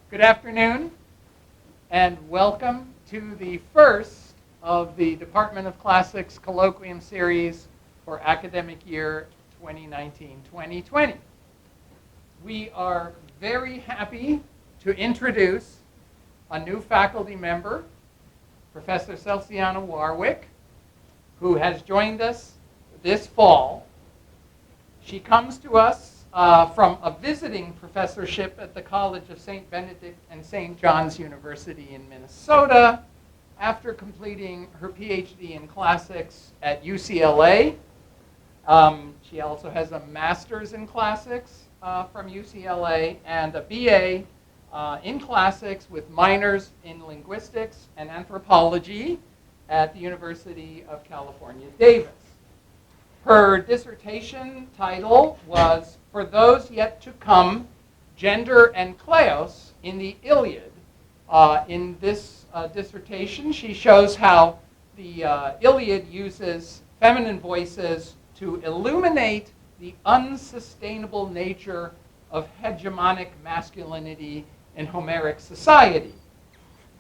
Good afternoon, and welcome to the first of the Department of Classics Colloquium series for academic year 2019-2020. We are very happy to introduce a new faculty member, Professor Celsiana Warwick, who has joined us this fall. She comes to us from a visiting professorship at the College of St. Benedict and St. John's University in Minnesota after completing her PhD in classics at UCLA. She also has a master's in classics from UCLA and a BA in classics with minors in linguistics and anthropology at the University of California, Davis. Her dissertation title was For Those Yet to Come, Gender and Kleos in the Iliad. In this dissertation, she shows how the Iliad uses feminine voices to illuminate the unsustainable nature of hegemonic masculinity in Homeric society.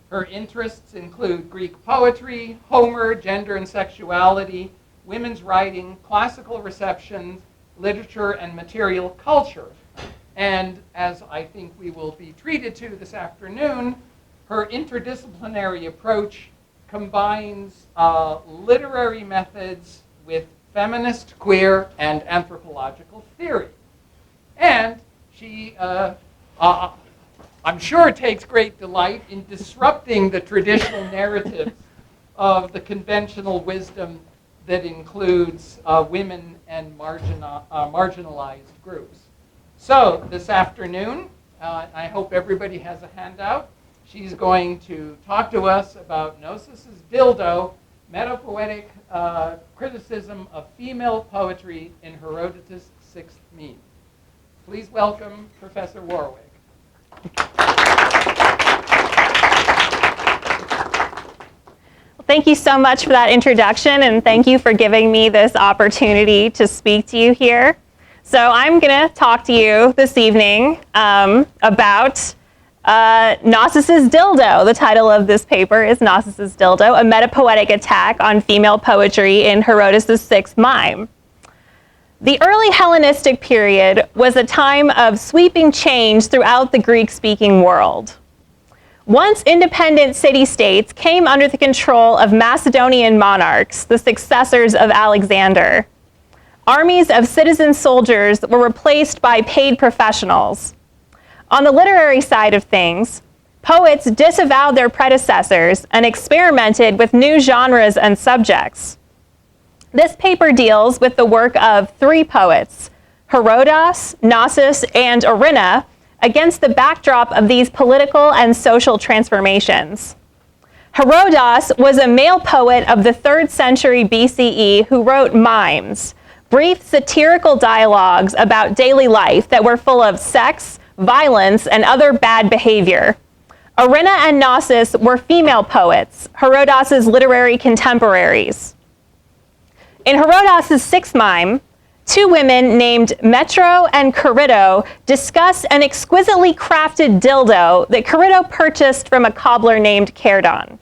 Her interests include Greek poetry, Homer, gender and sexuality, women's writing, classical receptions, literature, and material culture. And as I think we will be treated to this afternoon, her interdisciplinary approach combines literary methods with feminist, queer, and anthropological theory. And she, I'm sure, takes great delight in disrupting the traditional narratives of the conventional wisdom that includes women and marginalized groups. So this afternoon, I hope everybody has a handout. She's going to talk to us about Nossis' dildo, metapoetic criticism of female poetry in Herodas' sixth mime. Please welcome Professor Warwick. Thank you so much for that introduction, and thank you for giving me this opportunity to speak to you here. So I'm going to talk to you this evening about Nossis' dildo. The title of this paper is Nossis' dildo, a metapoetic attack on female poetry in Herodas' sixth mime. The early Hellenistic period was a time of sweeping change throughout the Greek-speaking world. Once independent city-states came under the control of Macedonian monarchs, the successors of Alexander. Armies of citizen soldiers were replaced by paid professionals. On the literary side of things, poets disavowed their predecessors and experimented with new genres and subjects. This paper deals with the work of three poets, Herodas, Nossis, and Erinna, against the backdrop of these political and social transformations. Herodas was a male poet of the 3rd century BCE who wrote mimes, brief satirical dialogues about daily life that were full of sex, violence, and other bad behavior. Erinna and Nossis were female poets, Herodas' literary contemporaries. In Herodas' sixth mime, two women named Metro and Charito discuss an exquisitely crafted dildo that Charito purchased from a cobbler named Cerdon.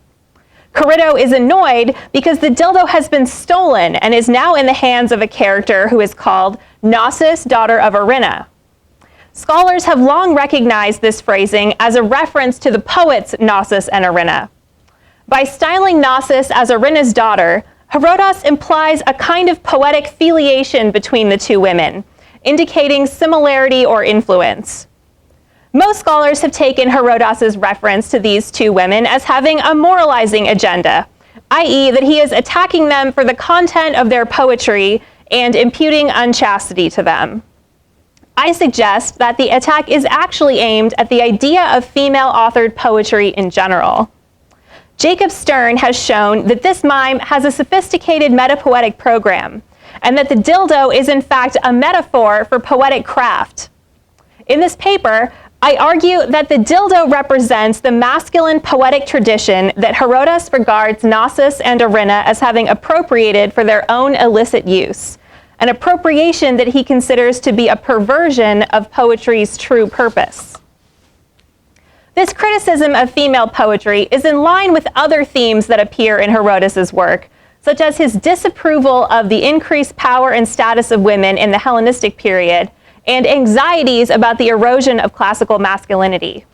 Charito is annoyed because the dildo has been stolen and is now in the hands of a character who is called Nossis, daughter of Erinna. Scholars have long recognized this phrasing as a reference to the poets Nossis and Erinna. By styling Nossis as Erinna's daughter, Herodas implies a kind of poetic filiation between the two women, indicating similarity or influence. Most scholars have taken Herodas' reference to these two women as having a moralizing agenda, i.e. that he is attacking them for the content of their poetry and imputing unchastity to them. I suggest that the attack is actually aimed at the idea of female-authored poetry in general. Jacob Stern has shown that this mime has a sophisticated metapoetic program, and that the dildo is in fact a metaphor for poetic craft. In this paper, I argue that the dildo represents the masculine poetic tradition that Herodas regards Nossis and Erinna as having appropriated for their own illicit use, an appropriation that he considers to be a perversion of poetry's true purpose. This criticism of female poetry is in line with other themes that appear in Herodas's work, such as his disapproval of the increased power and status of women in the Hellenistic period, and anxieties about the erosion of classical masculinity.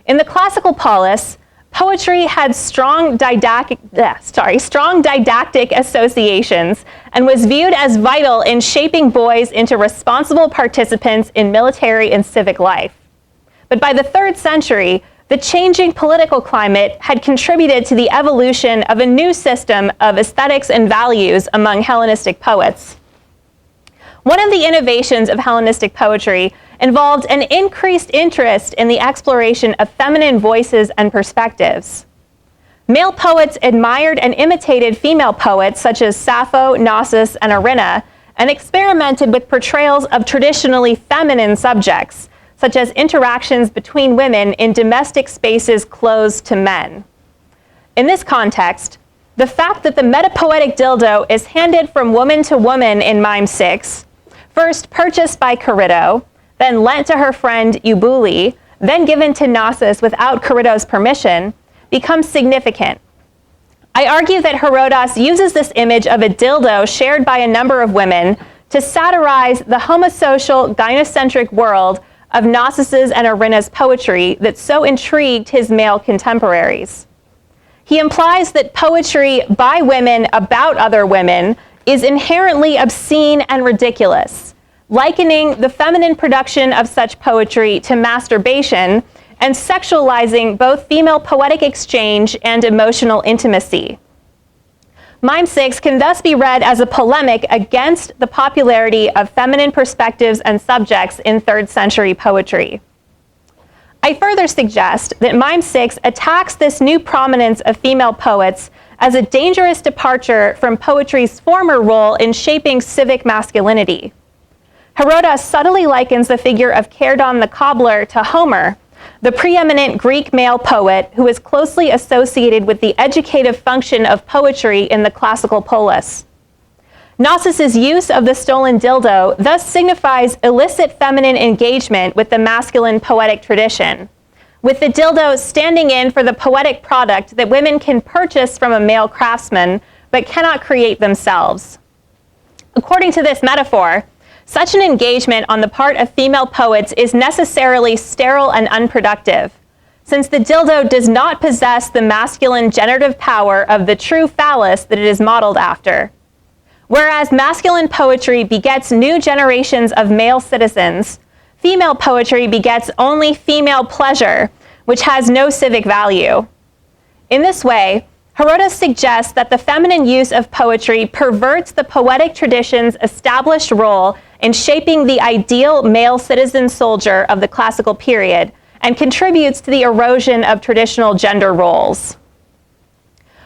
In the classical polis, poetry had strong didactic associations and was viewed as vital in shaping boys into responsible participants in military and civic life. But by the 3rd century, the changing political climate had contributed to the evolution of a new system of aesthetics and values among Hellenistic poets. One of the innovations of Hellenistic poetry involved an increased interest in the exploration of feminine voices and perspectives. Male poets admired and imitated female poets such as Sappho, Nossis, and Erinna, and experimented with portrayals of traditionally feminine subjects, such as interactions between women in domestic spaces closed to men. In this context, the fact that the metapoetic dildo is handed from woman to woman in Mime 6, first purchased by Charito, then lent to her friend Eubuli, then given to Nossis without Charito's permission, becomes significant. I argue that Herodas uses this image of a dildo shared by a number of women to satirize the homosocial, gynocentric world of Nossis's and Erinna's poetry that so intrigued his male contemporaries. He implies that poetry by women about other women is inherently obscene and ridiculous, likening the feminine production of such poetry to masturbation and sexualizing both female poetic exchange and emotional intimacy. Mime 6 can thus be read as a polemic against the popularity of feminine perspectives and subjects in 3rd century poetry. I further suggest that Mime 6 attacks this new prominence of female poets as a dangerous departure from poetry's former role in shaping civic masculinity. Herodas subtly likens the figure of Cerdon the cobbler to Homer, the preeminent Greek male poet who is closely associated with the educative function of poetry in the classical polis. Nossis's use of the stolen dildo thus signifies illicit feminine engagement with the masculine poetic tradition, with the dildo standing in for the poetic product that women can purchase from a male craftsman but cannot create themselves. According to this metaphor, such an engagement on the part of female poets is necessarily sterile and unproductive, since the dildo does not possess the masculine generative power of the true phallus that it is modeled after. Whereas masculine poetry begets new generations of male citizens, female poetry begets only female pleasure, which has no civic value. In this way, Herodas suggests that the feminine use of poetry perverts the poetic tradition's established role in shaping the ideal male citizen soldier of the classical period and contributes to the erosion of traditional gender roles.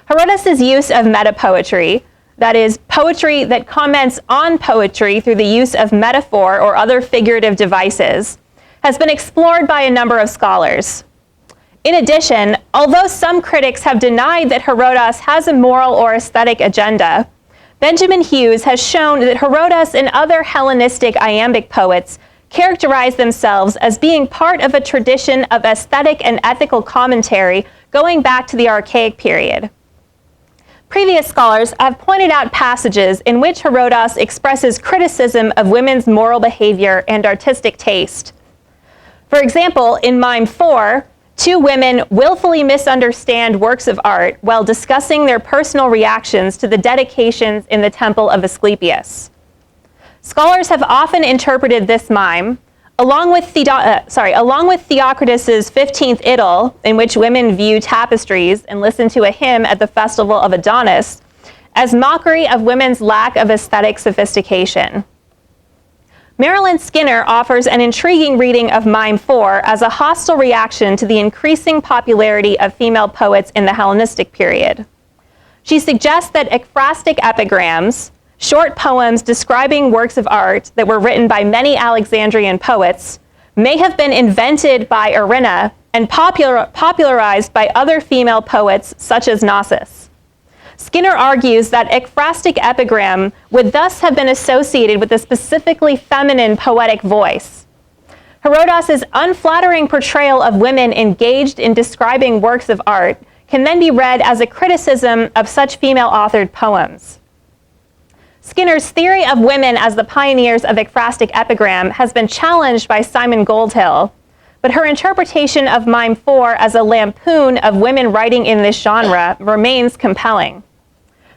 Herodas's use of metapoetry, that is, poetry that comments on poetry through the use of metaphor or other figurative devices, has been explored by a number of scholars. In addition, although some critics have denied that Herodas has a moral or aesthetic agenda, Benjamin Hughes has shown that Herodas and other Hellenistic iambic poets characterize themselves as being part of a tradition of aesthetic and ethical commentary going back to the Archaic period. Previous scholars have pointed out passages in which Herodas expresses criticism of women's moral behavior and artistic taste. For example, in Mime 4, two women willfully misunderstand works of art while discussing their personal reactions to the dedications in the temple of Asclepius. Scholars have often interpreted this mime, along with Theocritus's 15th idyll, in which women view tapestries and listen to a hymn at the festival of Adonis, as mockery of women's lack of aesthetic sophistication. Marilyn Skinner offers an intriguing reading of Mime 4 as a hostile reaction to the increasing popularity of female poets in the Hellenistic period. She suggests that ekphrastic epigrams, short poems describing works of art that were written by many Alexandrian poets, may have been invented by Erinna and popularized by other female poets such as Nossis. Skinner argues that ekphrastic epigram would thus have been associated with a specifically feminine poetic voice. Herodas' unflattering portrayal of women engaged in describing works of art can then be read as a criticism of such female-authored poems. Skinner's theory of women as the pioneers of ekphrastic epigram has been challenged by Simon Goldhill, but her interpretation of Mime 4 as a lampoon of women writing in this genre remains compelling.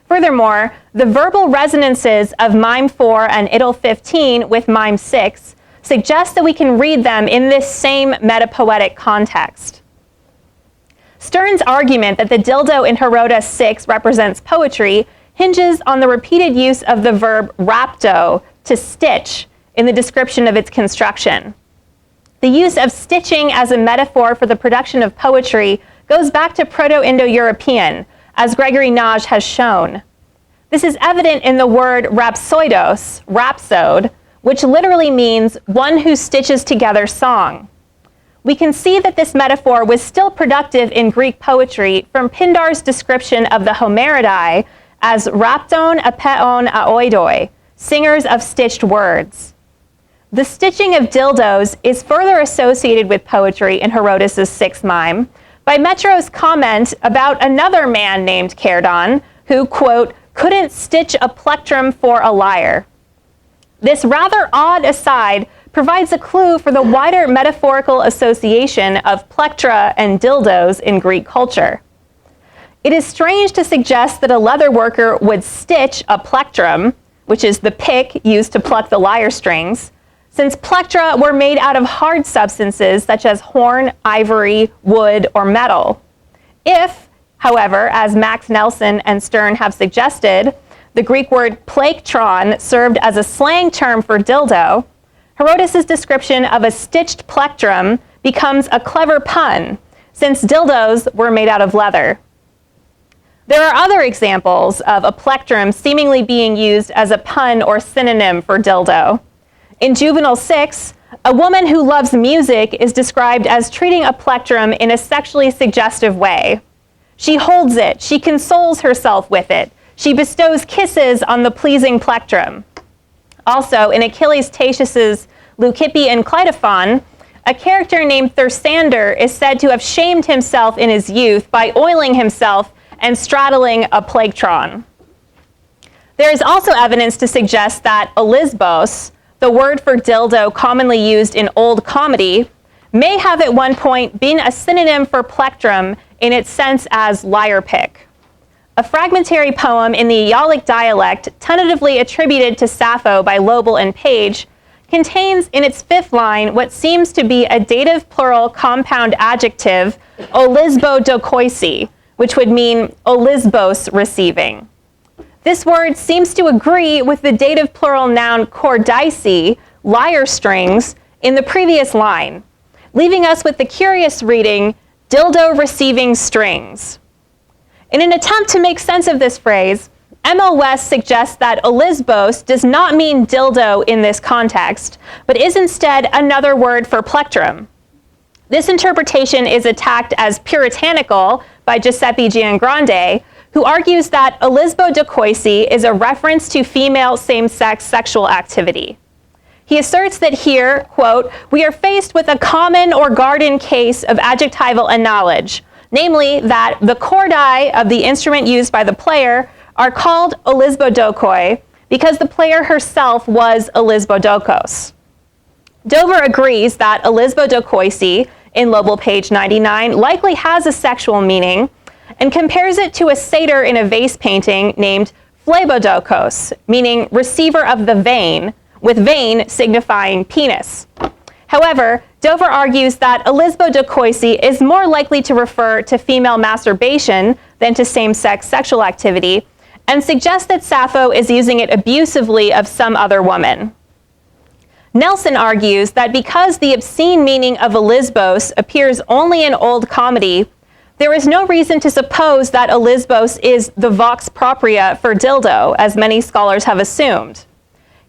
Furthermore, the verbal resonances of Mime 4 and Idyll 15 with Mime 6 suggest that we can read them in this same metapoetic context. Stern's argument that the dildo in Herodas 6 represents poetry hinges on the repeated use of the verb rhapto, to stitch, in the description of its construction. The use of stitching as a metaphor for the production of poetry goes back to Proto-Indo-European, as Gregory Nagy has shown. This is evident in the word rhapsoidos, rhapsode, which literally means one who stitches together song. We can see that this metaphor was still productive in Greek poetry from Pindar's description of the Homeridae as rhapton apeon aoidoi, singers of stitched words. The stitching of dildos is further associated with poetry in Herodas' sixth mime by Metro's comment about another man named Cerdon who, quote, couldn't stitch a plectrum for a lyre. This rather odd aside provides a clue for the wider metaphorical association of plectra and dildos in Greek culture. It is strange to suggest that a leather worker would stitch a plectrum, which is the pick used to pluck the lyre strings, since plectra were made out of hard substances such as horn, ivory, wood, or metal. If, however, as Max Nelson and Stern have suggested, the Greek word plektron served as a slang term for dildo, Herodas' description of a stitched plectrum becomes a clever pun, since dildos were made out of leather. There are other examples of a plectrum seemingly being used as a pun or synonym for dildo. In Juvenal 6, a woman who loves music is described as treating a plectrum in a sexually suggestive way. She holds it, she consoles herself with it, she bestows kisses on the pleasing plectrum. Also, in Achilles Tatius's Leucippe and Cleitophon, a character named Thersander is said to have shamed himself in his youth by oiling himself and straddling a plektron. There is also evidence to suggest that olisbos, the word for dildo commonly used in Old Comedy, may have at one point been a synonym for plectrum in its sense as lyre pick. A fragmentary poem in the Aeolic dialect, tentatively attributed to Sappho by Lobel and Page, contains in its fifth line what seems to be a dative plural compound adjective, olisbodokoisi, which would mean olisbos receiving. This word seems to agree with the dative plural noun kordaisi, lyre strings, in the previous line, leaving us with the curious reading, dildo receiving strings. In an attempt to make sense of this phrase, M.L. West suggests that olisbos does not mean dildo in this context, but is instead another word for plectrum. This interpretation is attacked as puritanical by Giuseppe Giangrande, who argues that olisbodokoisi is a reference to female same-sex sexual activity. He asserts that here, quote, we are faced with a common or garden case of adjectival knowledge, namely that the chordae of the instrument used by the player are called olisbodokoi because the player herself was olisbodokos. Dover agrees that olisbodokoisi in Lobel page 99 likely has a sexual meaning and compares it to a satyr in a vase painting named phlebodokos, meaning receiver of the vein, with vein signifying penis. However, Dover argues that olisbodokoisi is more likely to refer to female masturbation than to same-sex sexual activity, and suggests that Sappho is using it abusively of some other woman. Nelson argues that because the obscene meaning of olisbos appears only in Old Comedy, there is no reason to suppose that olisbos is the vox propria for dildo, as many scholars have assumed.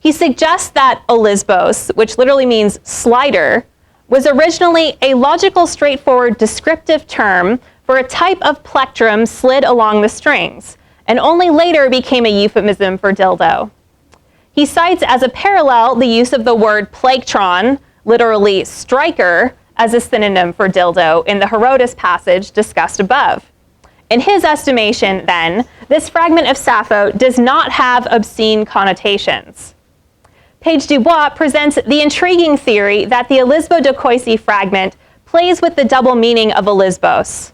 He suggests that olisbos, which literally means slider, was originally a logical, straightforward descriptive term for a type of plectrum slid along the strings, and only later became a euphemism for dildo. He cites as a parallel the use of the word plektron, literally striker, as a synonym for dildo in the Herodas passage discussed above. In his estimation, then, this fragment of Sappho does not have obscene connotations. Page Dubois presents the intriguing theory that the Elisbo-Dacoisi fragment plays with the double meaning of Elisbos.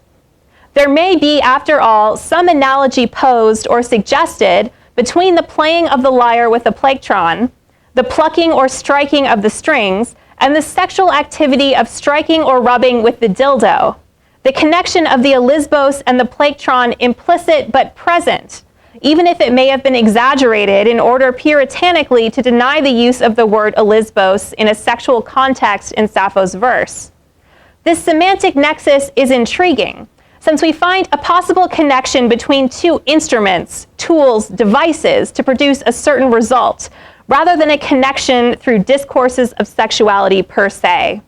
There may be, after all, some analogy posed or suggested between the playing of the lyre with the plectron, the plucking or striking of the strings, and the sexual activity of striking or rubbing with the dildo, the connection of the Elisbos and the plectron implicit but present, even if it may have been exaggerated in order puritanically to deny the use of the word Elisbos in a sexual context in Sappho's verse. This semantic nexus is intriguing, since we find a possible connection between two instruments, tools, devices to produce a certain result, rather than a connection through discourses of sexuality per se.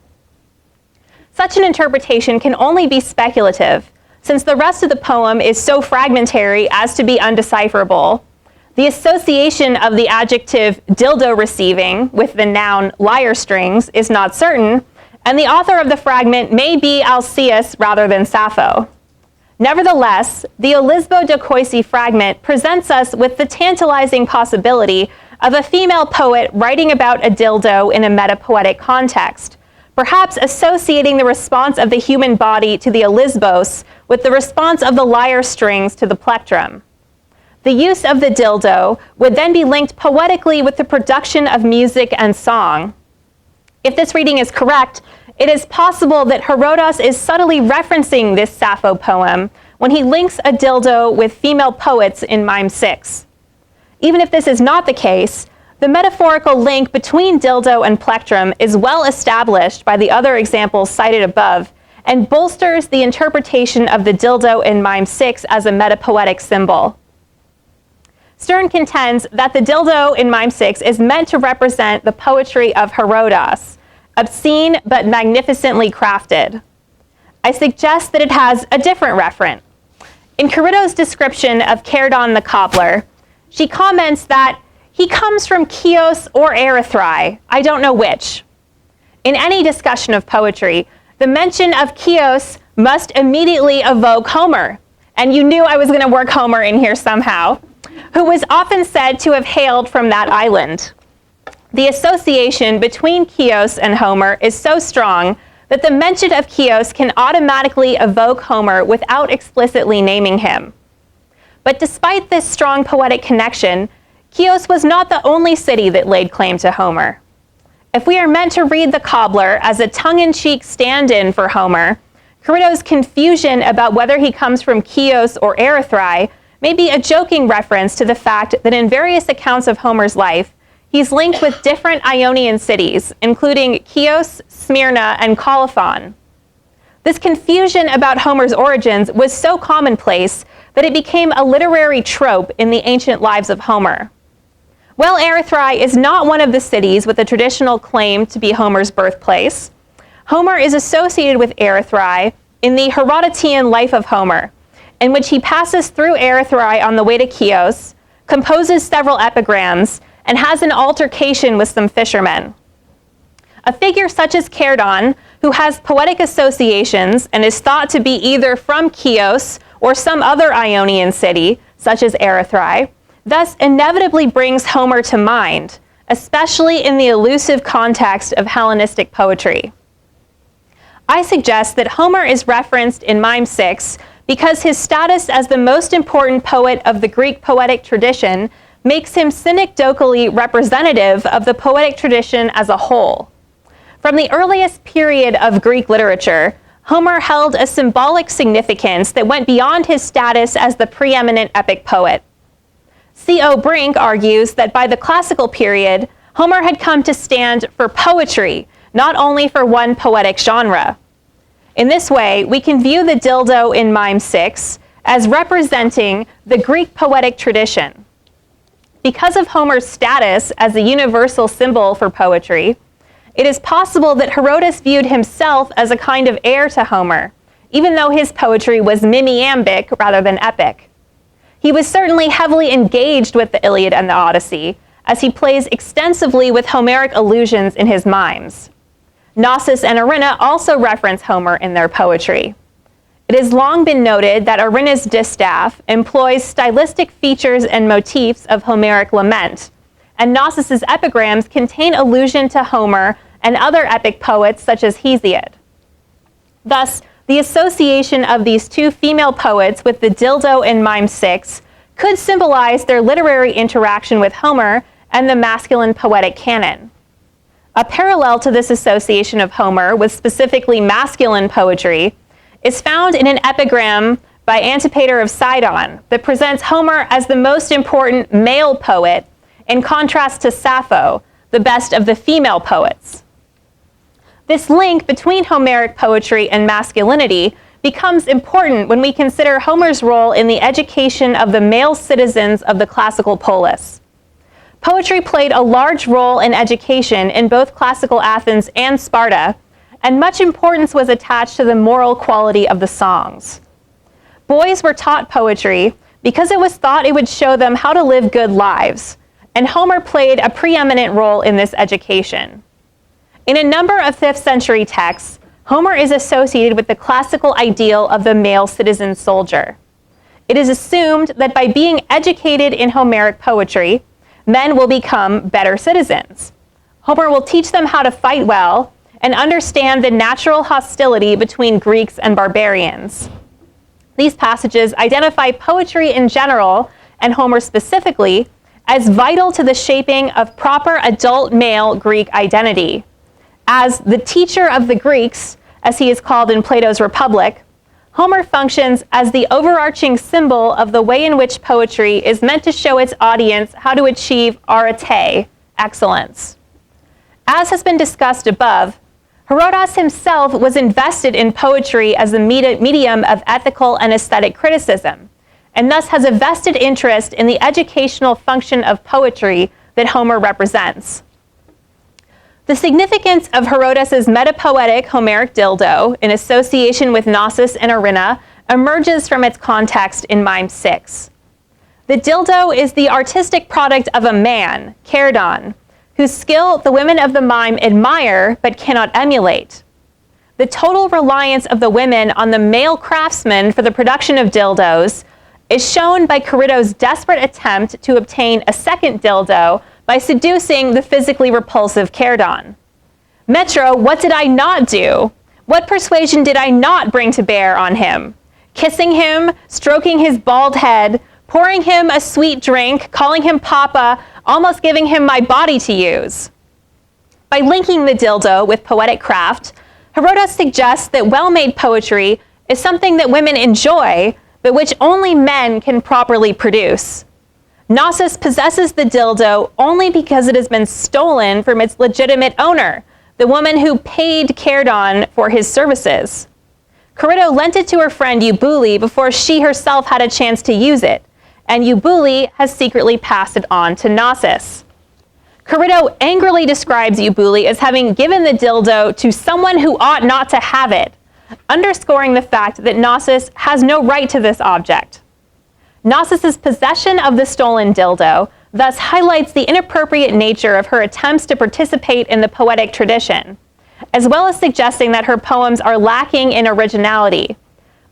Such an interpretation can only be speculative, since the rest of the poem is so fragmentary as to be undecipherable. The association of the adjective dildo receiving with the noun lyre strings is not certain, and the author of the fragment may be Alcaeus rather than Sappho. Nevertheless, the Elisbo-Dacoisi fragment presents us with the tantalizing possibility of a female poet writing about a dildo in a metapoetic context, perhaps associating the response of the human body to the Elisbos with the response of the lyre strings to the plectrum. The use of the dildo would then be linked poetically with the production of music and song. If this reading is correct, it is possible that Herodas is subtly referencing this Sappho poem when he links a dildo with female poets in Mime 6. Even if this is not the case, the metaphorical link between dildo and plectrum is well established by the other examples cited above and bolsters the interpretation of the dildo in Mime 6 as a metapoetic symbol. Stern contends that the dildo in Mime 6 is meant to represent the poetry of Herodas, obscene but magnificently crafted. I suggest that it has a different referent. In Charybdis's description of Cerdon the cobbler, she comments that he comes from Chios or Erythrae, I don't know which. In any discussion of poetry, the mention of Chios must immediately evoke Homer, and you knew I was going to work Homer in here somehow, who was often said to have hailed from that island. The association between Chios and Homer is so strong that the mention of Chios can automatically evoke Homer without explicitly naming him. But despite this strong poetic connection, Chios was not the only city that laid claim to Homer. If we are meant to read the cobbler as a tongue-in-cheek stand-in for Homer, Charybdis's confusion about whether he comes from Chios or Erythrae may be a joking reference to the fact that in various accounts of Homer's life, he's linked with different Ionian cities, including Chios, Smyrna, and Colophon. This confusion about Homer's origins was so commonplace that it became a literary trope in the ancient lives of Homer. While Erythrae is not one of the cities with a traditional claim to be Homer's birthplace, Homer is associated with Erythrae in the Herodotean Life of Homer, in which he passes through Erythrae on the way to Chios, composes several epigrams, and has an altercation with some fishermen. A figure such as Cerdon, who has poetic associations and is thought to be either from Chios or some other Ionian city, such as Erythrae, thus inevitably brings Homer to mind, especially in the elusive context of Hellenistic poetry. I suggest that Homer is referenced in Mime 6 because his status as the most important poet of the Greek poetic tradition makes him synecdochally representative of the poetic tradition as a whole. From the earliest period of Greek literature, Homer held a symbolic significance that went beyond his status as the preeminent epic poet. C.O. Brink argues that by the classical period, Homer had come to stand for poetry, not only for one poetic genre. In this way, we can view the dildo in Mime 6 as representing the Greek poetic tradition. Because of Homer's status as a universal symbol for poetry, it is possible that Herodas viewed himself as a kind of heir to Homer, even though his poetry was mimiambic rather than epic. He was certainly heavily engaged with the Iliad and the Odyssey, as he plays extensively with Homeric allusions in his mimes. Nossis and Erinna also reference Homer in their poetry. It has long been noted that Erinna's distaff employs stylistic features and motifs of Homeric lament, and Nossis's epigrams contain allusion to Homer and other epic poets such as Hesiod. Thus, the association of these two female poets with the dildo in Mime 6 could symbolize their literary interaction with Homer and the masculine poetic canon. A parallel to this association of Homer with specifically masculine poetry is found in an epigram by Antipater of Sidon that presents Homer as the most important male poet in contrast to Sappho, the best of the female poets. This link between Homeric poetry and masculinity becomes important when we consider Homer's role in the education of the male citizens of the classical polis. Poetry played a large role in education in both classical Athens and Sparta, and much importance was attached to the moral quality of the songs. Boys were taught poetry because it was thought it would show them how to live good lives, and Homer played a preeminent role in this education. In a number of 5th century texts, Homer is associated with the classical ideal of the male citizen soldier. It is assumed that by being educated in Homeric poetry, men will become better citizens. Homer will teach them how to fight well and understand the natural hostility between Greeks and barbarians. These passages identify poetry in general, and Homer specifically, as vital to the shaping of proper adult male Greek identity. As the teacher of the Greeks, as he is called in Plato's Republic, Homer functions as the overarching symbol of the way in which poetry is meant to show its audience how to achieve arete, excellence. As has been discussed above, Herodas himself was invested in poetry as a medium of ethical and aesthetic criticism, and thus has a vested interest in the educational function of poetry that Homer represents. The significance of Herodas's metapoetic Homeric dildo in association with Nossis and Erinna emerges from its context in Mime 6. The dildo is the artistic product of a man, Kerdon, whose skill the women of the mime admire but cannot emulate. The total reliance of the women on the male craftsmen for the production of dildos is shown by Corido's desperate attempt to obtain a second dildo by seducing the physically repulsive Kerdon. Metro, what did I not do? What persuasion did I not bring to bear on him? Kissing him, stroking his bald head, pouring him a sweet drink, calling him Papa, almost giving him my body to use. By linking the dildo with poetic craft, Herodas suggests that well-made poetry is something that women enjoy, but which only men can properly produce. Nossis possesses the dildo only because it has been stolen from its legitimate owner, the woman who paid Kerdon for his services. Corido lent it to her friend Eubule before she herself had a chance to use it, and Eubule has secretly passed it on to Nossis. Corido angrily describes Eubule as having given the dildo to someone who ought not to have it, underscoring the fact that Nossis has no right to this object. Nossis's possession of the stolen dildo thus highlights the inappropriate nature of her attempts to participate in the poetic tradition, as well as suggesting that her poems are lacking in originality,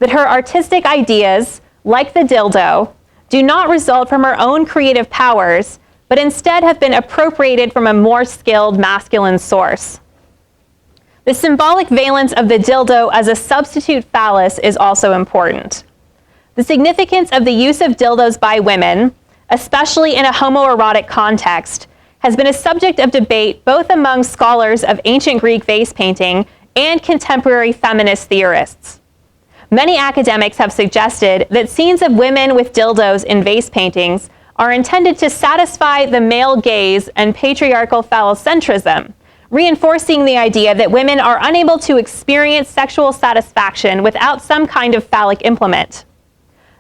that her artistic ideas, like the dildo, do not result from her own creative powers, but instead have been appropriated from a more skilled masculine source. The symbolic valence of the dildo as a substitute phallus is also important. The significance of the use of dildos by women, especially in a homoerotic context, has been a subject of debate both among scholars of ancient Greek vase painting and contemporary feminist theorists. Many academics have suggested that scenes of women with dildos in vase paintings are intended to satisfy the male gaze and patriarchal phallocentrism, reinforcing the idea that women are unable to experience sexual satisfaction without some kind of phallic implement.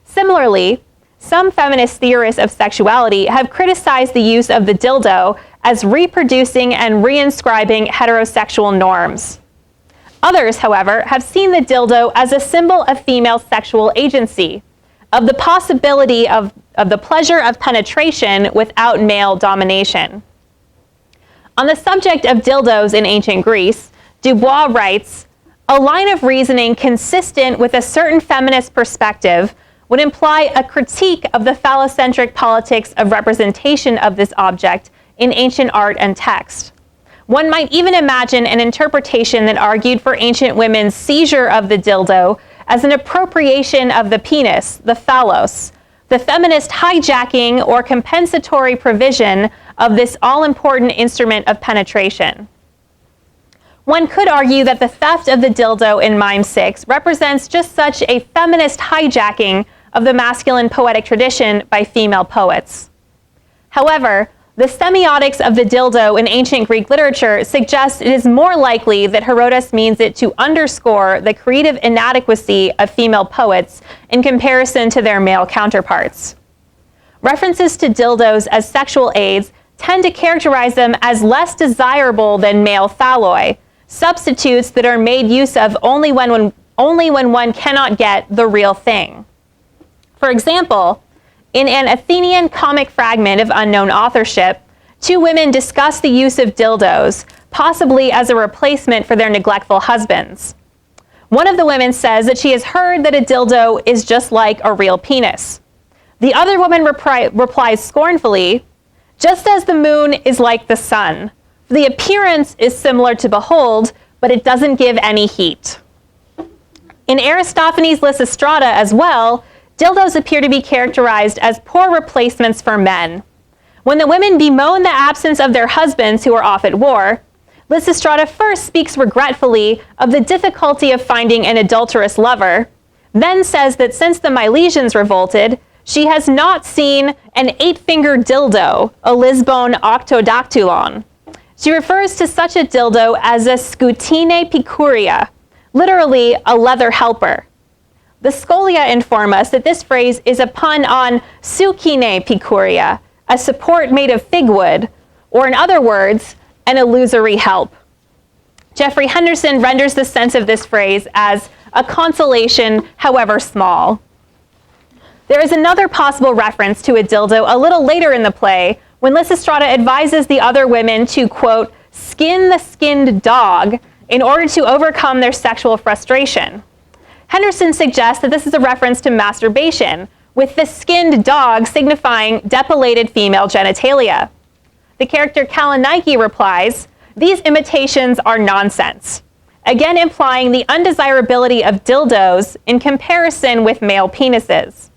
Similarly, some feminist theorists of sexuality have criticized the use of the dildo as reproducing and reinscribing heterosexual norms. Others, however, have seen the dildo as a symbol of female sexual agency, of the possibility of the pleasure of penetration without male domination. On the subject of dildos in ancient Greece, Dubois writes, "A line of reasoning consistent with a certain feminist perspective would imply a critique of the phallocentric politics of representation of this object in ancient art and text. One might even imagine an interpretation that argued for ancient women's seizure of the dildo as an appropriation of the penis, the phallos, the feminist hijacking or compensatory provision of this all-important instrument of penetration. One could argue that the theft of the dildo in Mime 6 represents just such a feminist hijacking of the masculine poetic tradition by female poets. However, the semiotics of the dildo in ancient Greek literature suggests it is more likely that Herodas means it to underscore the creative inadequacy of female poets in comparison to their male counterparts. References to dildos as sexual aids tend to characterize them as less desirable than male phalloi, substitutes that are made use of only when one cannot get the real thing. For example, in an Athenian comic fragment of unknown authorship, two women discuss the use of dildos, possibly as a replacement for their neglectful husbands. One of the women says that she has heard that a dildo is just like a real penis. The other woman replies scornfully, "Just as the moon is like the sun. The appearance is similar to behold, but it doesn't give any heat." In Aristophanes' Lysistrata as well, dildos appear to be characterized as poor replacements for men. When the women bemoan the absence of their husbands who are off at war, Lysistrata first speaks regretfully of the difficulty of finding an adulterous lover, then says that since the Milesians revolted, she has not seen an 8-fingered dildo, a Lisbon octodactylon. She refers to such a dildo as a scutine picuria, literally a leather helper. The Scholia inform us that this phrase is a pun on sucine picuria, a support made of fig wood, or in other words, an illusory help. Jeffrey Henderson renders the sense of this phrase as a consolation, however small. There is another possible reference to a dildo a little later in the play, when Lysistrata advises the other women to, quote, "skin the skinned dog" in order to overcome their sexual frustration. Henderson suggests that this is a reference to masturbation, with the skinned dog signifying depilated female genitalia. The character Kalanaike replies, "These imitations are nonsense," again implying the undesirability of dildos in comparison with male penises.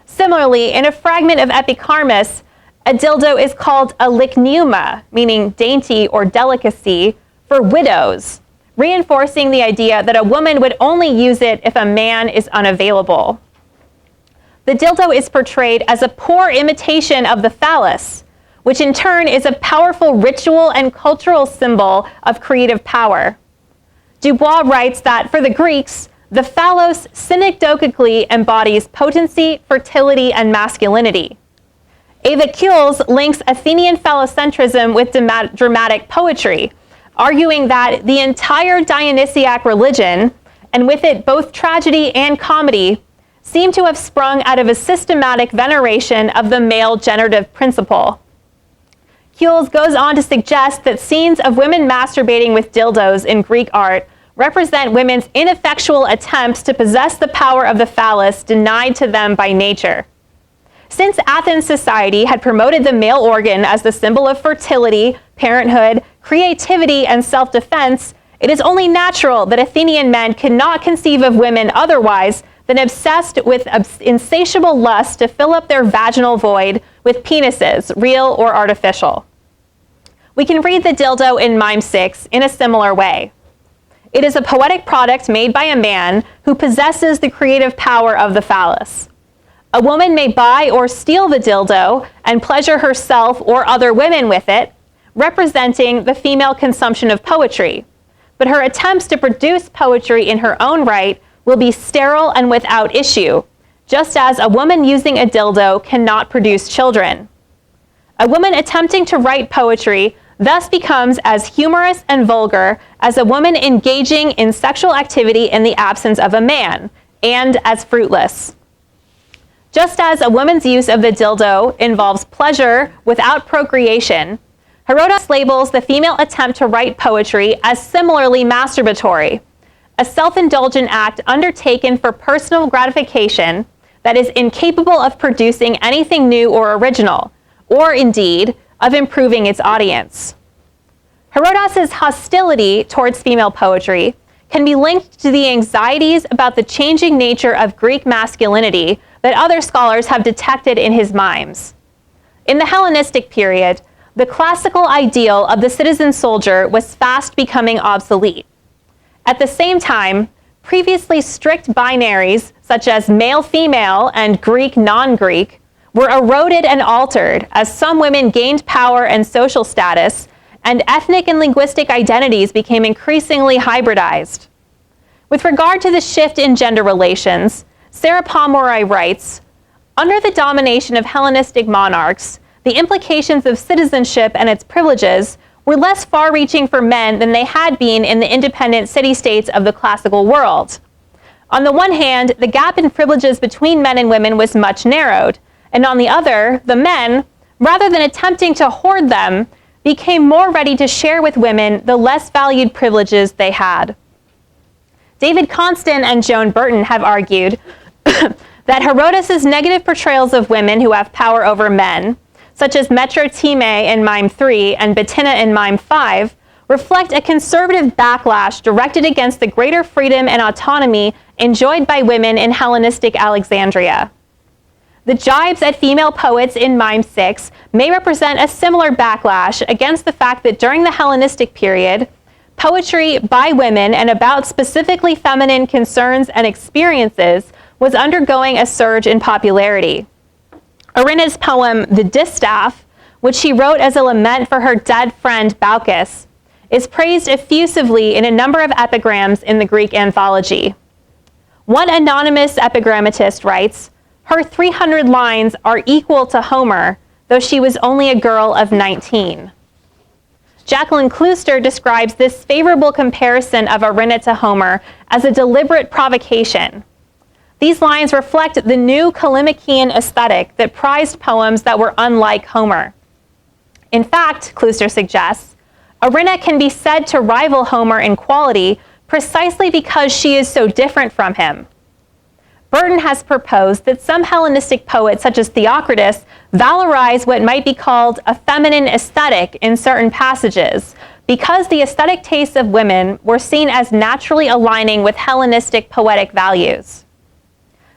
Similarly, in a fragment of Epicharmus, a dildo is called a lycneuma, meaning dainty or delicacy, for widows, reinforcing the idea that a woman would only use it if a man is unavailable. The dildo is portrayed as a poor imitation of the phallus, which in turn is a powerful ritual and cultural symbol of creative power. Dubois writes that for the Greeks, the phallos synecdochically embodies potency, fertility, and masculinity. Eva Kuhls links Athenian phallocentrism with dramatic poetry, arguing that the entire Dionysiac religion, and with it both tragedy and comedy, seem to have sprung out of a systematic veneration of the male generative principle. Kuhls goes on to suggest that scenes of women masturbating with dildos in Greek art represent women's ineffectual attempts to possess the power of the phallus denied to them by nature. Since Athens society had promoted the male organ as the symbol of fertility, parenthood, creativity, and self-defense, it is only natural that Athenian men could not conceive of women otherwise than obsessed with insatiable lust to fill up their vaginal void with penises, real or artificial. We can read the dildo in Mime 6 in a similar way. It is a poetic product made by a man who possesses the creative power of the phallus. A woman may buy or steal the dildo and pleasure herself or other women with it, representing the female consumption of poetry. But her attempts to produce poetry in her own right will be sterile and without issue, just as a woman using a dildo cannot produce children. A woman attempting to write poetry thus becomes as humorous and vulgar as a woman engaging in sexual activity in the absence of a man, and as fruitless. Just as a woman's use of the dildo involves pleasure without procreation, Herodas labels the female attempt to write poetry as similarly masturbatory, a self-indulgent act undertaken for personal gratification that is incapable of producing anything new or original, or indeed, of improving its audience. Herodas's hostility towards female poetry can be linked to the anxieties about the changing nature of Greek masculinity that other scholars have detected in his mimes. In the Hellenistic period, the classical ideal of the citizen soldier was fast becoming obsolete. At the same time, previously strict binaries, such as male-female and Greek-non-Greek, were eroded and altered as some women gained power and social status, and ethnic and linguistic identities became increasingly hybridized. With regard to the shift in gender relations, Sarah Pomeroy writes, "Under the domination of Hellenistic monarchs, the implications of citizenship and its privileges were less far-reaching for men than they had been in the independent city-states of the classical world. On the one hand, the gap in privileges between men and women was much narrowed, and on the other, the men, rather than attempting to hoard them, became more ready to share with women the less valued privileges they had." David Constant and Joan Burton have argued that Herodas's negative portrayals of women who have power over men, such as Metro-Time in Mime 3 and Bettina in Mime 5, reflect a conservative backlash directed against the greater freedom and autonomy enjoyed by women in Hellenistic Alexandria. The jibes at female poets in Mime 6 may represent a similar backlash against the fact that during the Hellenistic period, poetry by women and about specifically feminine concerns and experiences was undergoing a surge in popularity. Erinna's poem, The Distaff, which she wrote as a lament for her dead friend Baucis, is praised effusively in a number of epigrams in the Greek anthology. One anonymous epigrammatist writes, "Her 300 lines are equal to Homer, though she was only a girl of 19. Jacqueline Klooster describes this favorable comparison of Erinna to Homer as a deliberate provocation. These lines reflect the new Colloquium aesthetic that prized poems that were unlike Homer. In fact, Klooster suggests, Erinna can be said to rival Homer in quality precisely because she is so different from him. Burton has proposed that some Hellenistic poets, such as Theocritus, valorize what might be called a feminine aesthetic in certain passages, because the aesthetic tastes of women were seen as naturally aligning with Hellenistic poetic values.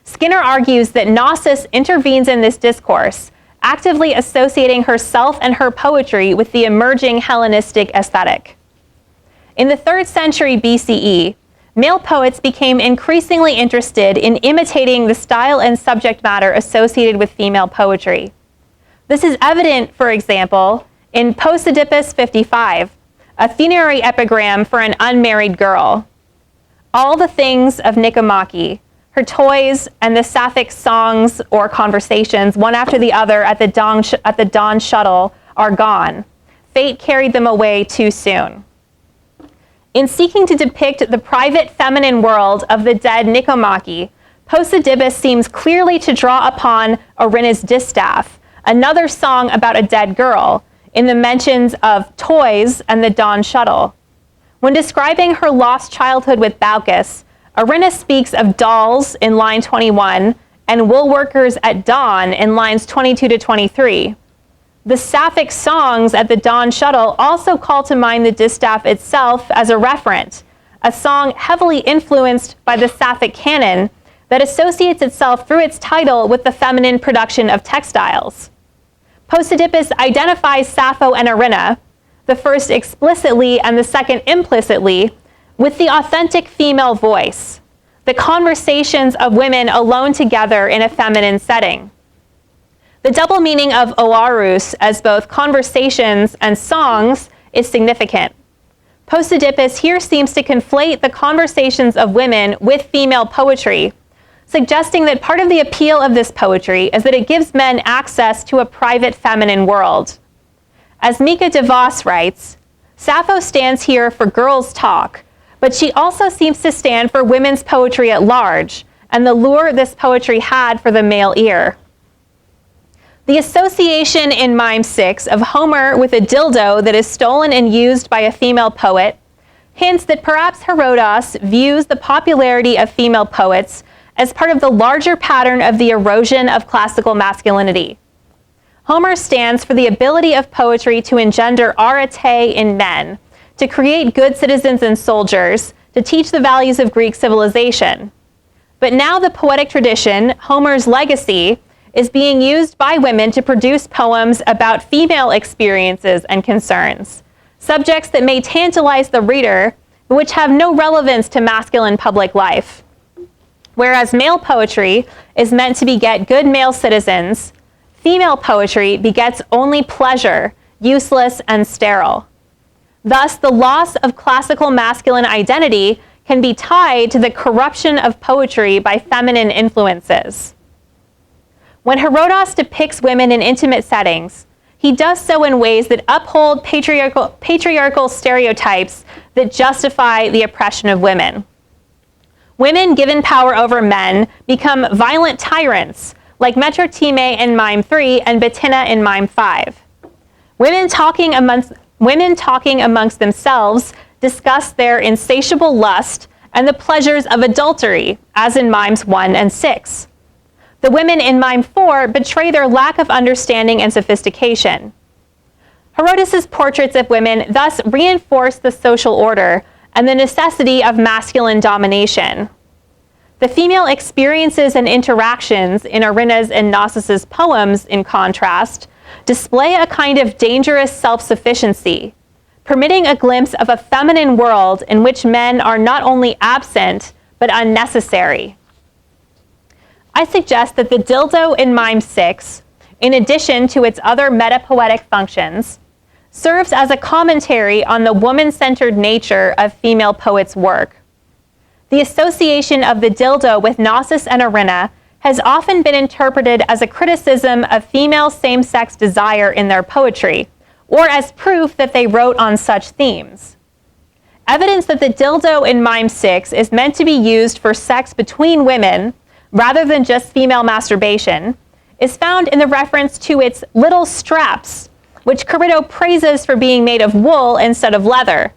Skinner argues that Nossis intervenes in this discourse, actively associating herself and her poetry with the emerging Hellenistic aesthetic. In the 3rd century BCE, male poets became increasingly interested in imitating the style and subject matter associated with female poetry. This is evident, for example, in Posidippus 55, a funerary epigram for an unmarried girl. All the things of Nicomache, her toys and the Sapphic songs or conversations, one after the other at the dawn shuttle, are gone. Fate carried them away too soon. In seeking to depict the private feminine world of the dead Nicomache, Posidippus seems clearly to draw upon Erinna's Distaff, another song about a dead girl, in the mentions of toys and the dawn shuttle. When describing her lost childhood with Baucis, Erinna speaks of dolls in line 21 and woolworkers at dawn in lines 22 to 23. The Sapphic songs at the dawn shuttle also call to mind the distaff itself as a referent, a song heavily influenced by the Sapphic canon that associates itself through its title with the feminine production of textiles. Posidippus identifies Sappho and Erinna, the first explicitly and the second implicitly, with the authentic female voice, the conversations of women alone together in a feminine setting. The double meaning of oarus as both conversations and songs is significant. Posidippus here seems to conflate the conversations of women with female poetry, suggesting that part of the appeal of this poetry is that it gives men access to a private feminine world. As Mika DeVos writes, Sappho stands here for girls' talk, but she also seems to stand for women's poetry at large, and the lure this poetry had for the male ear. The association in Mime 6 of Homer with a dildo that is stolen and used by a female poet hints that perhaps Herodas views the popularity of female poets as part of the larger pattern of the erosion of classical masculinity. Homer stands for the ability of poetry to engender arete in men, to create good citizens and soldiers, to teach the values of Greek civilization. But now the poetic tradition, Homer's legacy, is being used by women to produce poems about female experiences and concerns, subjects that may tantalize the reader, but which have no relevance to masculine public life. Whereas male poetry is meant to beget good male citizens, female poetry begets only pleasure, useless and sterile. Thus, the loss of classical masculine identity can be tied to the corruption of poetry by feminine influences. When Herodas depicts women in intimate settings, he does so in ways that uphold patriarchal stereotypes that justify the oppression of women. Women given power over men become violent tyrants, like Metotime in Mime 3 and Bettina in Mime 5. Women talking amongst themselves discuss their insatiable lust and the pleasures of adultery, as in Mimes 1 and 6. The women in Mime 4 betray their lack of understanding and sophistication. Herodas's portraits of women thus reinforce the social order and the necessity of masculine domination. The female experiences and interactions in Erinna's and Nossis' poems, in contrast, display a kind of dangerous self-sufficiency, permitting a glimpse of a feminine world in which men are not only absent, but unnecessary. I suggest that the dildo in Mime 6, in addition to its other metapoetic functions, serves as a commentary on the woman-centered nature of female poets' work. The association of the dildo with Nossis and Erinna has often been interpreted as a criticism of female same-sex desire in their poetry, or as proof that they wrote on such themes. Evidence that the dildo in Mime 6 is meant to be used for sex between women, rather than just female masturbation, is found in the reference to its little straps, which Corrido praises for being made of wool instead of leather.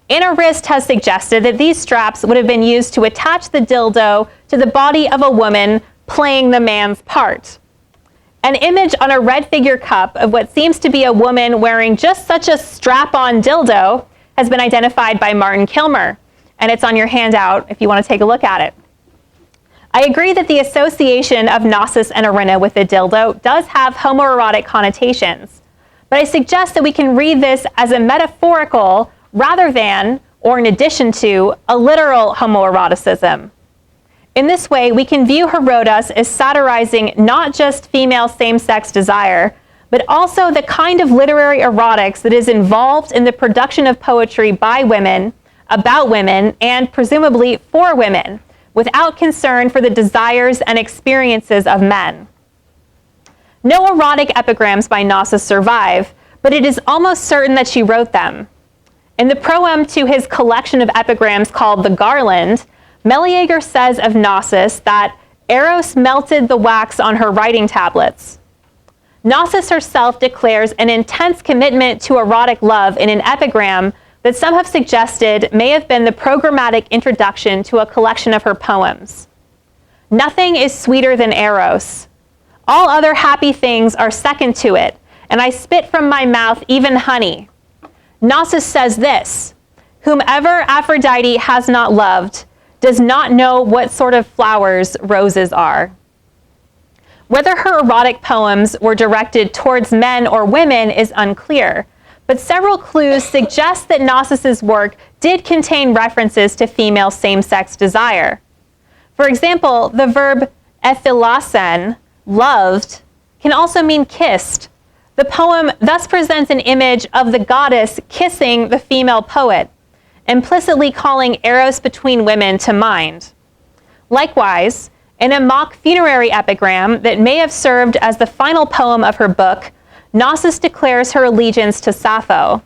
Anna Rist has suggested that these straps would have been used to attach the dildo to the body of a woman playing the man's part. An image on a red figure cup of what seems to be a woman wearing just such a strap-on dildo has been identified by Martin Kilmer, and it's on your handout if you want to take a look at it. I agree that the association of Nossis and Erinna with the dildo does have homoerotic connotations, but I suggest that we can read this as a metaphorical rather than, or in addition to, a literal homoeroticism. In this way, we can view Herodas as satirizing not just female same-sex desire, but also the kind of literary erotics that is involved in the production of poetry by women, about women, and presumably for women, without concern for the desires and experiences of men. No erotic epigrams by Nossis survive, but it is almost certain that she wrote them. In the proem to his collection of epigrams called The Garland, Meleager says of Nossis that Eros melted the wax on her writing tablets. Nossis herself declares an intense commitment to erotic love in an epigram that some have suggested may have been the programmatic introduction to a collection of her poems. Nothing is sweeter than Eros. All other happy things are second to it, and I spit from my mouth even honey. Nossis says this: whomever Aphrodite has not loved does not know what sort of flowers roses are. Whether her erotic poems were directed towards men or women is unclear, but several clues suggest that Nossis' work did contain references to female same-sex desire. For example, the verb ephilasen, loved, can also mean kissed. The poem thus presents an image of the goddess kissing the female poet, implicitly calling Eros between women to mind. Likewise, in a mock funerary epigram that may have served as the final poem of her book, Nossis declares her allegiance to Sappho.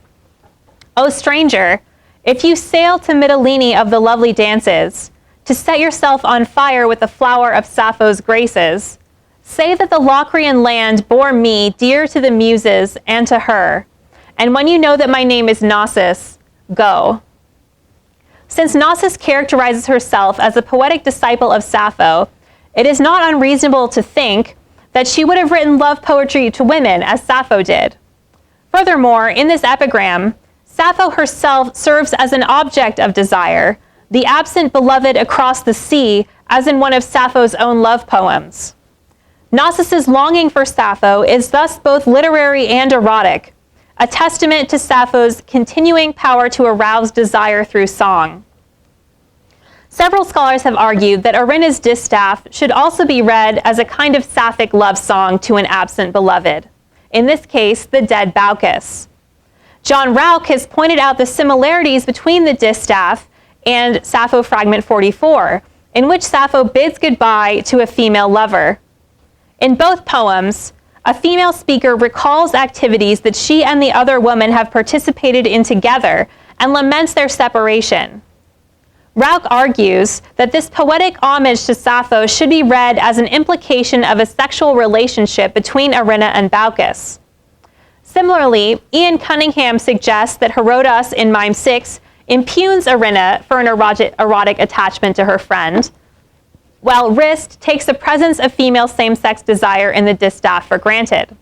O stranger, if you sail to Mytilene of the lovely dances, to set yourself on fire with the flower of Sappho's graces, Say that the Locrian land bore me dear to the Muses and to her, and when you know that my name is Nossis, go. Since Nossis characterizes herself as a poetic disciple of Sappho, it is not unreasonable to think that she would have written love poetry to women as Sappho did. Furthermore, in this epigram, Sappho herself serves as an object of desire, the absent beloved across the sea, as in one of Sappho's own love poems. Nossis's longing for Sappho is thus both literary and erotic, a testament to Sappho's continuing power to arouse desire through song. Several scholars have argued that Erinna's distaff should also be read as a kind of sapphic love song to an absent beloved, in this case, the dead Baucis. John Rauch has pointed out the similarities between the distaff and Sappho Fragment 44, in which Sappho bids goodbye to a female lover. In both poems, a female speaker recalls activities that she and the other woman have participated in together and laments their separation. Rauch argues that this poetic homage to Sappho should be read as an implication of a sexual relationship between Erinna and Baucis. Similarly, Ian Cunningham suggests that Herodas in Mime 6 impugns Erinna for an erotic attachment to her friend, while Rist takes the presence of female same-sex desire in the distaff for granted.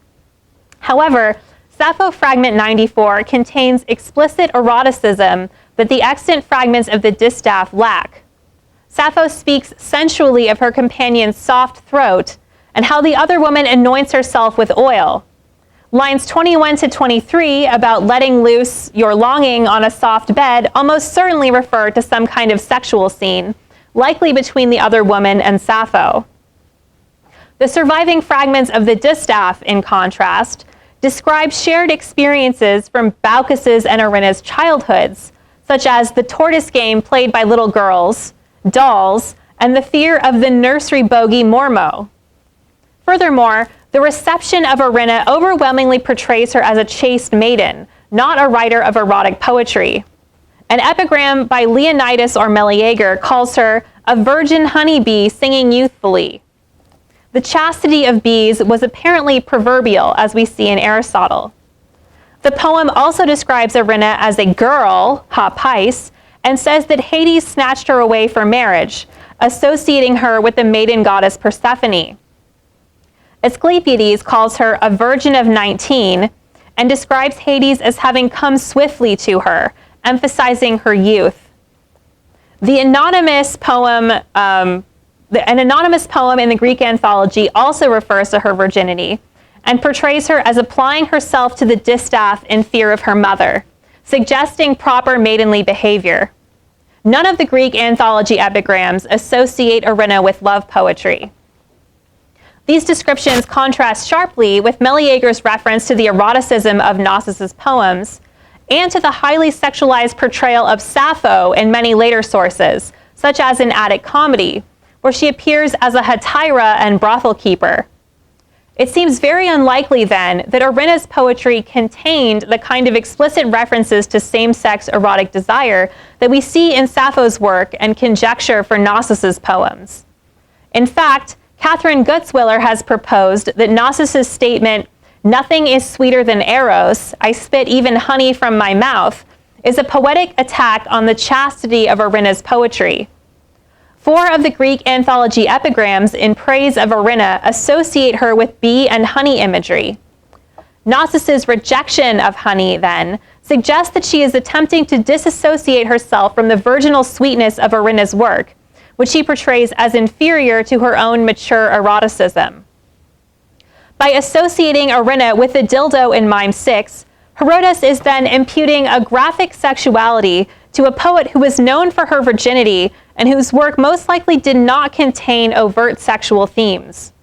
However, Sappho Fragment 94 contains explicit eroticism that the extant fragments of the distaff lack. Sappho speaks sensually of her companion's soft throat and how the other woman anoints herself with oil. Lines 21 to 23 about letting loose your longing on a soft bed almost certainly refer to some kind of sexual scene, likely between the other woman and Sappho. The surviving fragments of the distaff, in contrast, describe shared experiences from Baucis's and Erinna's childhoods, such as the tortoise game played by little girls, dolls, and the fear of the nursery bogey Mormo. Furthermore, the reception of Erinna overwhelmingly portrays her as a chaste maiden, not a writer of erotic poetry. An epigram by Leonidas or Meleager calls her a virgin honeybee singing youthfully. The chastity of bees was apparently proverbial, as we see in Aristotle. The poem also describes Erinna as a girl, hapais, and says that Hades snatched her away for marriage, associating her with the maiden goddess Persephone. Asclepiades calls her a virgin of 19 and describes Hades as having come swiftly to her, emphasizing her youth. An anonymous poem in the Greek anthology also refers to her virginity and portrays her as applying herself to the distaff in fear of her mother, suggesting proper maidenly behavior. None of the Greek anthology epigrams associate Erinna with love poetry. These descriptions contrast sharply with Meleager's reference to the eroticism of Nossis's poems and to the highly sexualized portrayal of Sappho in many later sources, such as in Attic Comedy, where she appears as a hetaira and brothel keeper. It seems very unlikely, then, that Erinna's poetry contained the kind of explicit references to same-sex erotic desire that we see in Sappho's work and conjecture for Nossis's poems. In fact, Catherine Gutzwiller has proposed that Nossis's statement, "Nothing is sweeter than eros, I spit even honey from my mouth," is a poetic attack on the chastity of Erinna's poetry. 4 of the Greek anthology epigrams in praise of Erinna associate her with bee and honey imagery. Nossis's rejection of honey, then, suggests that she is attempting to disassociate herself from the virginal sweetness of Erinna's work, which she portrays as inferior to her own mature eroticism. By associating Erinna with the dildo in Mime 6, Herodas is then imputing a graphic sexuality to a poet who was known for her virginity and whose work most likely did not contain overt sexual themes.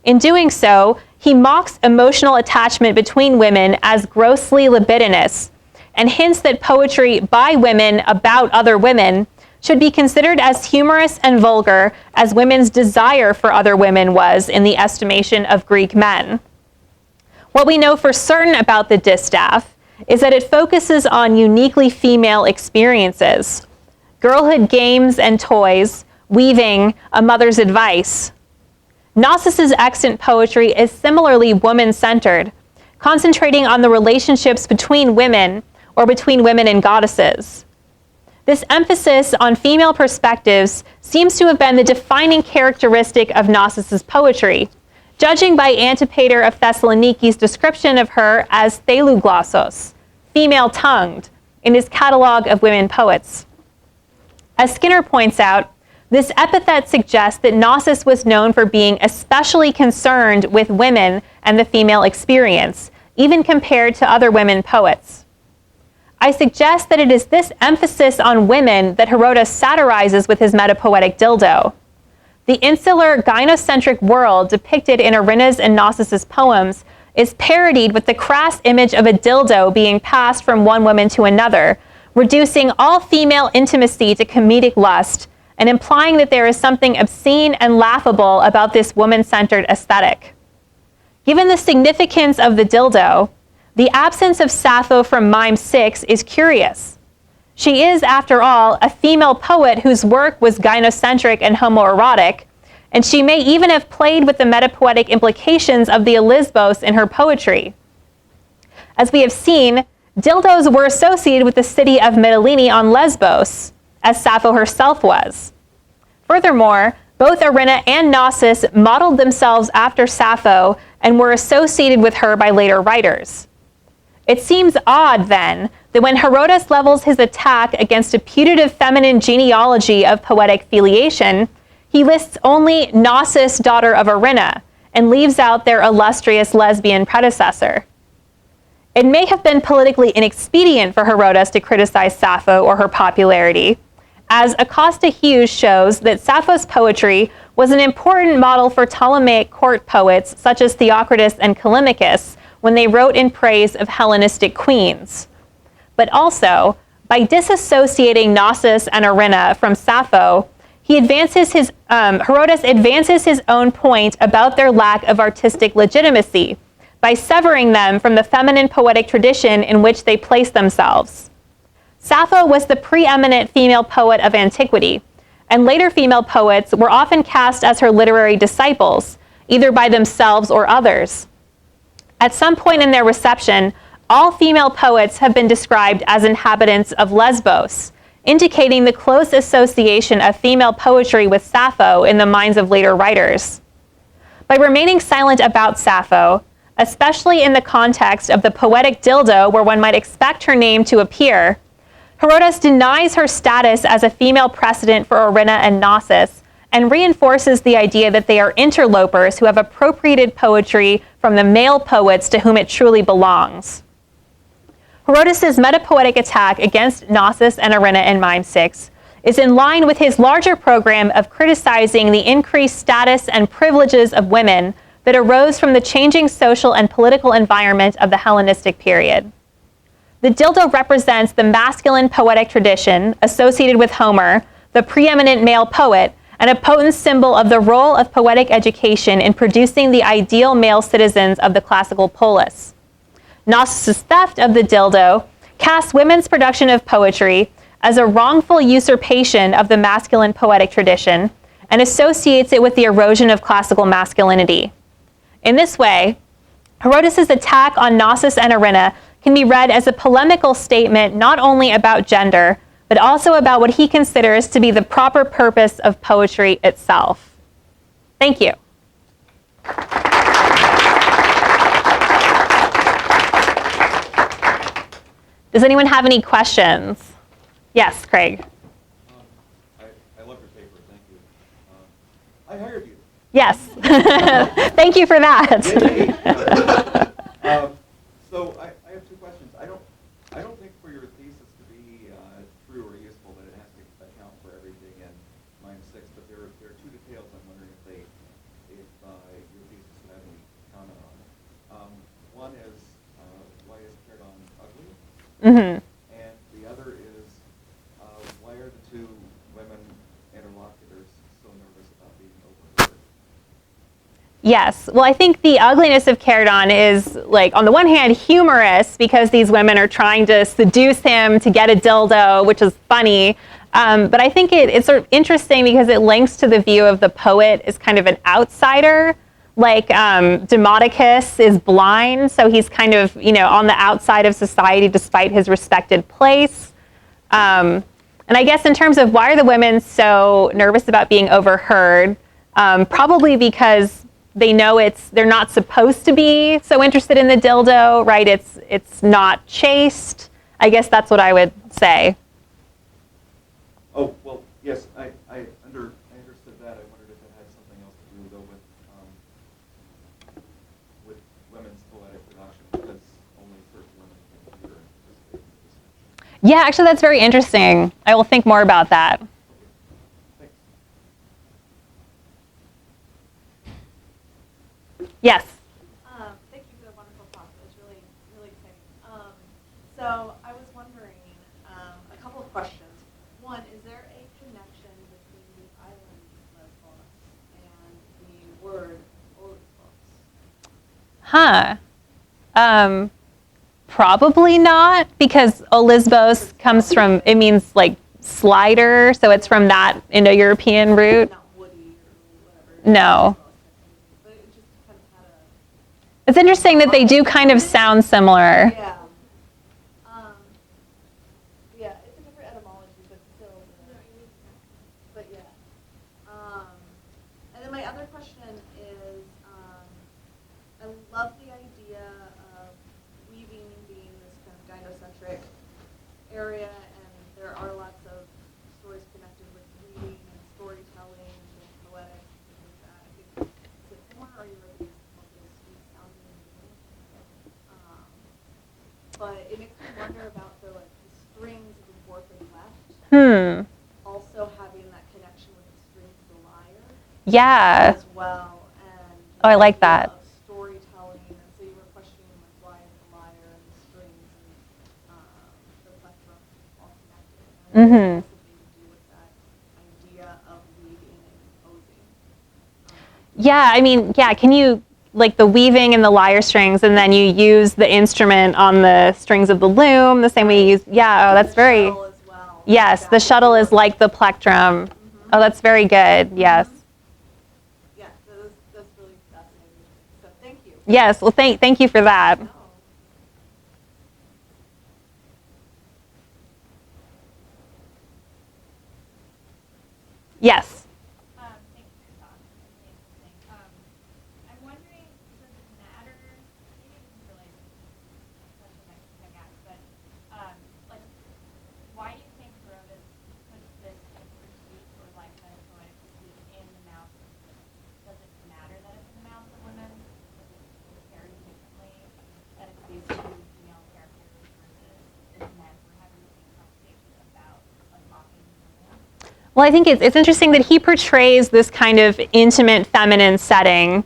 In doing so, he mocks emotional attachment between women as grossly libidinous and hints that poetry by women about other women should be considered as humorous and vulgar as women's desire for other women was in the estimation of Greek men. What we know for certain about the distaff is that it focuses on uniquely female experiences: girlhood games and toys, weaving, a mother's advice. Nossis' extant poetry is similarly woman-centered, concentrating on the relationships between women or between women and goddesses. This emphasis on female perspectives seems to have been the defining characteristic of Nossis' poetry, judging by Antipater of Thessaloniki's description of her as theluglossos, female-tongued, in his catalog of women poets. As Skinner points out, this epithet suggests that Nossis was known for being especially concerned with women and the female experience, even compared to other women poets. I suggest that it is this emphasis on women that Herodas satirizes with his metapoetic dildo. The insular, gynocentric world depicted in Erinna's and Nossis' poems is parodied with the crass image of a dildo being passed from one woman to another, reducing all female intimacy to comedic lust, and implying that there is something obscene and laughable about this woman-centered aesthetic. Given the significance of the dildo, the absence of Sappho from Mime 6 is curious. She is, after all, a female poet whose work was gynocentric and homoerotic, and she may even have played with the metapoetic implications of the Elizbos in her poetry. As we have seen, dildos were associated with the city of Mytilene on Lesbos, as Sappho herself was. Furthermore, both Erinna and Nossis modeled themselves after Sappho and were associated with her by later writers. It seems odd, then, that when Herodas levels his attack against a putative feminine genealogy of poetic filiation, he lists only Nossis, daughter of Erinna, and leaves out their illustrious lesbian predecessor. It may have been politically inexpedient for Herodas to criticize Sappho or her popularity, as Acosta Hughes shows that Sappho's poetry was an important model for Ptolemaic court poets such as Theocritus and Callimachus when they wrote in praise of Hellenistic queens. But also, by disassociating Nossis and Erinna from Sappho, Herodas advances his own point about their lack of artistic legitimacy by severing them from the feminine poetic tradition in which they place themselves. Sappho was the preeminent female poet of antiquity, and later female poets were often cast as her literary disciples, either by themselves or others. At some point in their reception, all female poets have been described as inhabitants of Lesbos, indicating the close association of female poetry with Sappho in the minds of later writers. By remaining silent about Sappho, especially in the context of the poetic dildo where one might expect her name to appear, Herodas denies her status as a female precedent for Erinna and Nossis and reinforces the idea that they are interlopers who have appropriated poetry from the male poets to whom it truly belongs. Herodas's metapoetic attack against Nossis and Erinna in Mime 6 is in line with his larger program of criticizing the increased status and privileges of women that arose from the changing social and political environment of the Hellenistic period. The dildo represents the masculine poetic tradition associated with Homer, the preeminent male poet, and a potent symbol of the role of poetic education in producing the ideal male citizens of the classical polis. Nossis' theft of the dildo casts women's production of poetry as a wrongful usurpation of the masculine poetic tradition and associates it with the erosion of classical masculinity. In this way, Herodas' attack on Nossis and Erinna can be read as a polemical statement not only about gender, but also about what he considers to be the proper purpose of poetry itself. Thank you. Does anyone have any questions? Yes, Craig. I love your paper, thank you. I hired you. Yes. Thank you for that. So I have two questions. I don't think for your thesis to be true or useful that it has to account for everything in Mime 6, but there are two details I'm wondering if your thesis would have any comment on. One is why is Perdon ugly? Mm-hmm. And the other is why are the two women interlocutors so nervous about being overheard? Yes. Well, I think the ugliness of Herodon is, like, on the one hand, humorous because these women are trying to seduce him to get a dildo, which is funny. But I think it's sort of interesting because it links to the view of the poet as kind of an outsider. Like Demodocus is blind, so he's kind of, on the outside of society despite his respected place. And I guess in terms of why are the women so nervous about being overheard, probably because they know they're not supposed to be so interested in the dildo, right? It's not chaste. I guess that's what I would say. Oh, well, yes, I understood that. I wondered if it had something else to do, though, with women's poetic production, because only certain women can hear and participate in this. Yeah, actually, that's very interesting. I will think more about that. Thanks. Yes. Thank you for the wonderful talk. It was really, really exciting. So I was wondering a couple of questions. One, is there a connection between the island lesbos and the word olisbos? Probably not, because olisbos comes from, it means like slider, so it's from that Indo-European root. Not woody or whatever. No. But it just kind of had a... It's interesting that they do kind of sound similar. Yeah. Yeah, it's a different etymology, but still. But yeah. And then my other question is, I love the idea of weaving being this kind of gynocentric area, and there are lots of stories connected with reading and storytelling and poetic and things like that. I think is it more or Euripides called those sweet sounding things? But it makes me wonder about the strings of the warp and weft. Also having that connection with the strings of the lyre. Yeah. As well, and Oh, I like that. of storytelling, and so you were questioning why is the lyre and the strings and the plethora all connected. And I think it has something to do with that idea of weaving and composing. Yeah, I mean, yeah, can you, like the weaving and the lyre strings, and then you use the instrument on the strings of the loom, the same way you use, yeah, oh, that's very, Shuttle as well. yes, the shuttle is like the plectrum. Oh, that's very good, yes. Yeah, so that's really fascinating. So thank you. Yes, well, thank you for that. No. Yes. Thanks for your talk. It's really interesting. I'm wondering, does it matter? Maybe this is really question I got, but like, why do you think Herodas puts this critique or like the poetic critique in the mouth? Does it matter that it's in the mouth of women? Does it carry differently that it's these two female characters versus this men we're having the same conversation about like mocking women? Well, I think it's interesting that he portrays this kind of intimate feminine setting,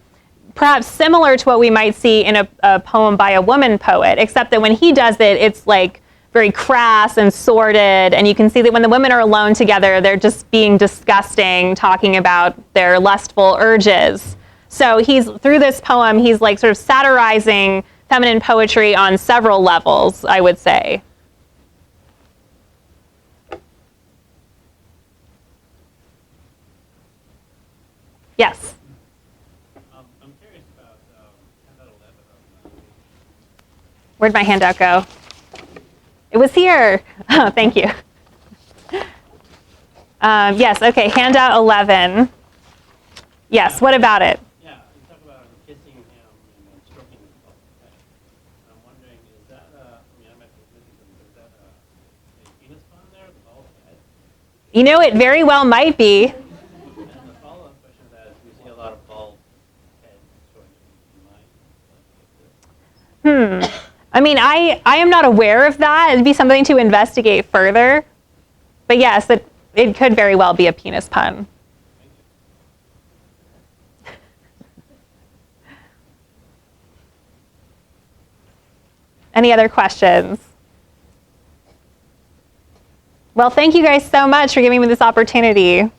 perhaps similar to what we might see in a poem by a woman poet, except that when he does it, it's like very crass and sordid, and you can see that when the women are alone together, they're just being disgusting, talking about their lustful urges. So through this poem, he's like sort of satirizing feminine poetry on several levels, I would say. Yes. I'm curious about handout 11. Where'd my handout go? It was here. Oh, thank you. Yes, okay, handout 11. Yes, what about it? Yeah, you talk about kissing him and stroking his bald head. I'm wondering, is that, I might be missing something, but is that a penis pun there, the bald head? You know, it very well might be. And the follow-up question to that is, we see a lot of bald heads sort of in mind. I mean, I am not aware of that. It'd be something to investigate further. But yes, it could very well be a penis pun. Any other questions? Well, thank you guys so much for giving me this opportunity.